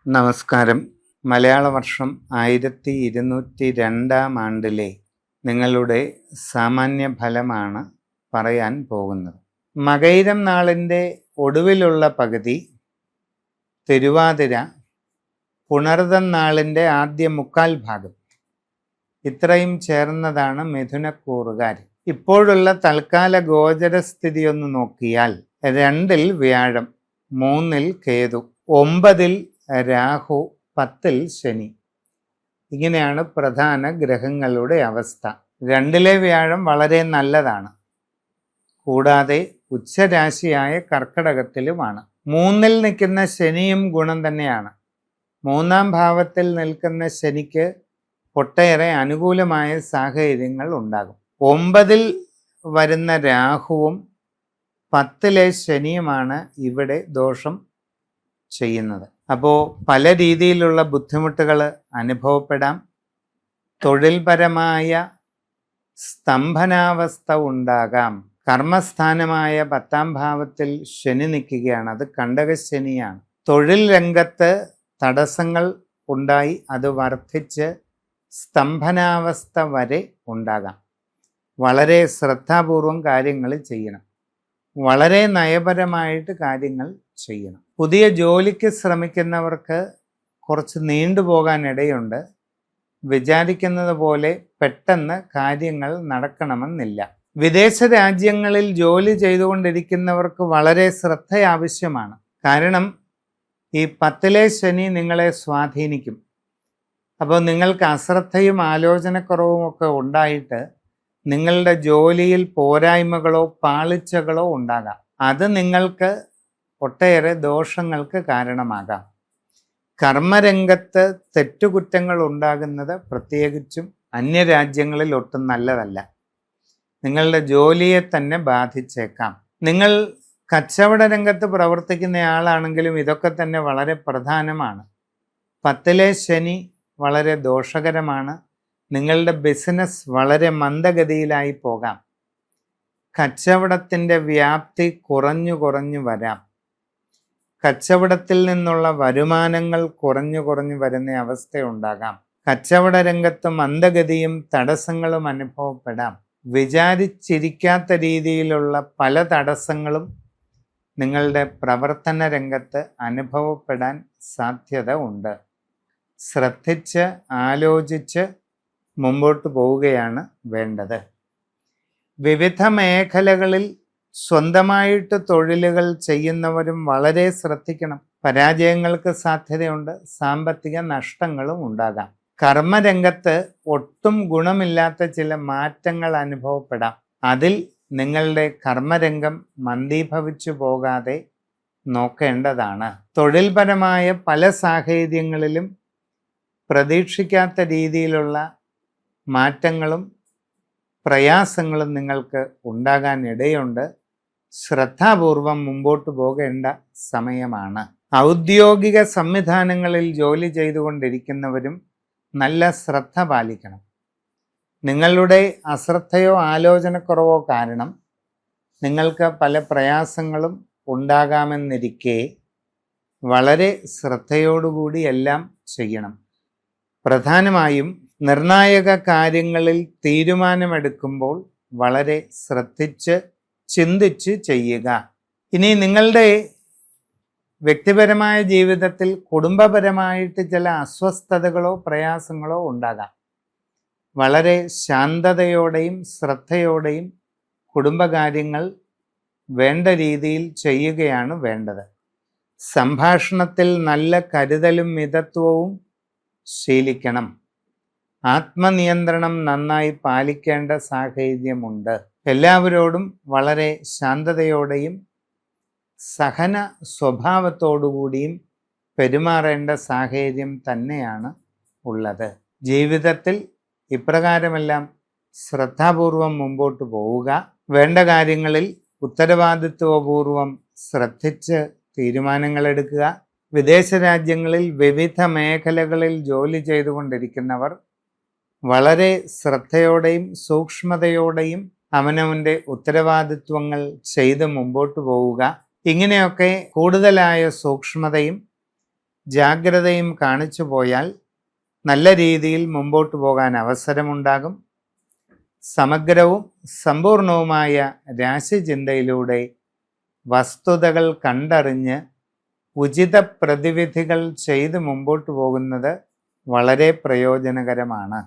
നമസ്കാരം. മലയാള വർഷം 1202 നിങ്ങളുടെ സാമാന്യ ഫലമാണ് പറയാൻ പോകുന്നത്. മകയിരം നാളിൻ്റെ ഒടുവിലുള്ള പകുതി, തിരുവാതിര, പുണർതം നാളിൻ്റെ ആദ്യ മുക്കാൽ ഭാഗം, ഇത്രയും ചേർന്നതാണ് മിഥുനക്കൂറുകാർ. ഇപ്പോഴുള്ള തൽക്കാല ഗോചരസ്ഥിതി ഒന്ന് നോക്കിയാൽ 2-ൽ വ്യാഴം, 3-ൽ കേതു, 9-ൽ രാഹു, 10-ൽ ശനി. ഇങ്ങനെയാണ് പ്രധാന ഗ്രഹങ്ങളുടെ അവസ്ഥ. 2-ലെ വ്യാഴം വളരെ നല്ലതാണ്, കൂടാതെ ഉച്ചരാശിയായ കർക്കടകത്തിലുമാണ്. 3-ൽ നിൽക്കുന്ന ശനിയും ഗുണം തന്നെയാണ്. 3-ാം ഭാവത്തിൽ നിൽക്കുന്ന ശനിക്ക് ഒട്ടേറെ അനുകൂലമായ സാഹചര്യങ്ങൾ ഉണ്ടാകും. 9-ൽ വരുന്ന രാഹുവും 10-ലെ ശനിയുമാണ് ഇവിടെ ദോഷം ചെയ്യുന്നത്. അപ്പോൾ പല രീതിയിലുള്ള ബുദ്ധിമുട്ടുകൾ അനുഭവപ്പെടാം. തൊഴിൽപരമായ സ്തംഭനാവസ്ഥ ഉണ്ടാകാം. കർമ്മസ്ഥാനമായ 10-ാം ഭാവത്തിൽ ശനി നിൽക്കുകയാണ്, അത് കണ്ടകശനിയാണ്. തൊഴിൽ രംഗത്ത് തടസ്സങ്ങൾ ഉണ്ടായി അത് വർദ്ധിച്ച് സ്തംഭനാവസ്ഥ വരെ ഉണ്ടാകാം. വളരെ ശ്രദ്ധാപൂർവം കാര്യങ്ങൾ ചെയ്യണം, വളരെ നയപരമായിട്ട് കാര്യങ്ങൾ ചെയ്യണം. പുതിയ ജോലിക്ക് ശ്രമിക്കുന്നവർക്ക് കുറച്ച് നീണ്ടുപോകാൻ ഇടയുണ്ട്. വിചാരിക്കുന്നത് പോലെ പെട്ടെന്ന് കാര്യങ്ങൾ നടക്കണമെന്നില്ല. വിദേശ രാജ്യങ്ങളിൽ ജോലി ചെയ്തുകൊണ്ടിരിക്കുന്നവർക്ക് വളരെ ശ്രദ്ധ ആവശ്യമാണ്. കാരണം ഈ 10-ലെ ശനി നിങ്ങളെ സ്വാധീനിക്കും. അപ്പോൾ നിങ്ങൾക്ക് അശ്രദ്ധയും ആലോചനക്കുറവും ഒക്കെ ഉണ്ടായിട്ട് നിങ്ങളുടെ ജോലിയിൽ പോരായ്മകളോ പാളിച്ചകളോ ഉണ്ടാകാം. അത് നിങ്ങൾക്ക് ഒട്ടേറെ ദോഷങ്ങൾക്ക് കാരണമാകാം. കർമ്മരംഗത്ത് തെറ്റുകുറ്റങ്ങൾ ഉണ്ടാകുന്നത് പ്രത്യേകിച്ചും അന്യരാജ്യങ്ങളിൽ ഒട്ടും നല്ലതല്ല. നിങ്ങളുടെ ജോലിയെ തന്നെ ബാധിച്ചേക്കാം. നിങ്ങൾ കച്ചവട രംഗത്ത് പ്രവർത്തിക്കുന്നയാളാണെങ്കിലും ഇതൊക്കെ തന്നെ വളരെ പ്രധാനമാണ്. 10-ലെ ശനി വളരെ ദോഷകരമാണ്. നിങ്ങളുടെ ബിസിനസ് വളരെ മന്ദഗതിയിലായി പോകാം. കച്ചവടത്തിൻ്റെ വ്യാപ്തി കുറഞ്ഞു വരാം. കച്ചവടത്തിൽ നിന്നുള്ള വരുമാനങ്ങൾ കുറഞ്ഞു വരുന്ന അവസ്ഥയുണ്ടാകാം. കച്ചവട രംഗത്ത് മന്ദഗതിയും തടസ്സങ്ങളും അനുഭവപ്പെടാം. വിചാരിച്ചിരിക്കാത്ത രീതിയിലുള്ള പല തടസ്സങ്ങളും നിങ്ങളുടെ പ്രവർത്തന രംഗത്ത് അനുഭവപ്പെടാൻ സാധ്യത ഉണ്ട്. ശ്രദ്ധിച്ച് ആലോചിച്ച് മുമ്പോട്ട് പോവുകയാണ് വേണ്ടത്. വിവിധ മേഖലകളിൽ സ്വന്തമായിട്ട് തൊഴിലുകൾ ചെയ്യുന്നവരും വളരെ ശ്രദ്ധിക്കണം. പരാജയങ്ങൾക്ക് സാധ്യതയുണ്ട്, സാമ്പത്തിക നഷ്ടങ്ങളും ഉണ്ടാകാം. കർമ്മരംഗത്ത് ഒട്ടും ഗുണമില്ലാത്ത ചില മാറ്റങ്ങൾ അനുഭവപ്പെടാം. അതിൽ നിങ്ങളുടെ കർമ്മരംഗം മന്ദീഭവിച്ചു പോകാതെ നോക്കേണ്ടതാണ്. തൊഴിൽപരമായ പല സാഹചര്യങ്ങളിലും പ്രതീക്ഷിക്കാത്ത രീതിയിലുള്ള മാറ്റങ്ങളും പ്രയാസങ്ങളും നിങ്ങൾക്ക് ഉണ്ടാകാൻ ഇടയുണ്ട്. ശ്രദ്ധാപൂർവം മുമ്പോട്ട് പോകേണ്ട സമയമാണ്. ഔദ്യോഗിക സംവിധാനങ്ങളിൽ ജോലി ചെയ്തുകൊണ്ടിരിക്കുന്നവരും നല്ല ശ്രദ്ധ പാലിക്കണം. നിങ്ങളുടെ അശ്രദ്ധയോ ആലോചനക്കുറവോ കാരണം നിങ്ങൾക്ക് പല പ്രയാസങ്ങളും ഉണ്ടാകാമെന്നിരിക്കെ വളരെ ശ്രദ്ധയോടുകൂടി എല്ലാം ചെയ്യണം. പ്രധാനമായും നിർണായക കാര്യങ്ങളിൽ തീരുമാനമെടുക്കുമ്പോൾ വളരെ ശ്രദ്ധിച്ച് ചിന്തിച്ച് ചെയ്യുക. ഇനി നിങ്ങളുടെ വ്യക്തിപരമായ ജീവിതത്തിൽ കുടുംബപരമായിട്ട് ചില അസ്വസ്ഥതകളോ പ്രയാസങ്ങളോ ഉണ്ടാകാം. വളരെ ശാന്തതയോടെയും ശ്രദ്ധയോടെയും കുടുംബകാര്യങ്ങൾ വേണ്ട രീതിയിൽ ചെയ്യുകയാണ് വേണ്ടത്. സംഭാഷണത്തിൽ നല്ല കരുതലും മിതത്വവും ശീലിക്കണം. ആത്മനിയന്ത്രണം നന്നായി പാലിക്കേണ്ട സാഹചര്യമുണ്ട്. എല്ലാവരോടും വളരെ ശാന്തതയോടെയും സഹന സ്വഭാവത്തോടുകൂടിയും പെരുമാറേണ്ട സാഹചര്യം തന്നെയാണ് ഉള്ളത്. ജീവിതത്തിൽ ഇപ്രകാരമെല്ലാം ശ്രദ്ധാപൂർവം മുമ്പോട്ട് പോവുക. വേണ്ട കാര്യങ്ങളിൽ ഉത്തരവാദിത്വപൂർവം ശ്രദ്ധിച്ച് തീരുമാനങ്ങളെടുക്കുക. വിദേശ രാജ്യങ്ങളിൽ വിവിധ മേഖലകളിൽ ജോലി ചെയ്തുകൊണ്ടിരിക്കുന്നവർ വളരെ ശ്രദ്ധയോടെയും സൂക്ഷ്മതയോടെയും അവനവൻ്റെ ഉത്തരവാദിത്വങ്ങൾ ചെയ്ത് മുമ്പോട്ട് പോവുക. ഇങ്ങനെയൊക്കെ കൂടുതലായ സൂക്ഷ്മതയും ജാഗ്രതയും കാണിച്ചു പോയാൽ നല്ല രീതിയിൽ മുമ്പോട്ട് പോകാൻ അവസരമുണ്ടാകും. സമഗ്രവും സമ്പൂർണവുമായ രാശിചിന്തയിലൂടെ വസ്തുതകൾ കണ്ടറിഞ്ഞ് ഉചിത പ്രതിവിധികൾ ചെയ്ത് മുമ്പോട്ട് പോകുന്നത് വളരെ പ്രയോജനകരമാണ്.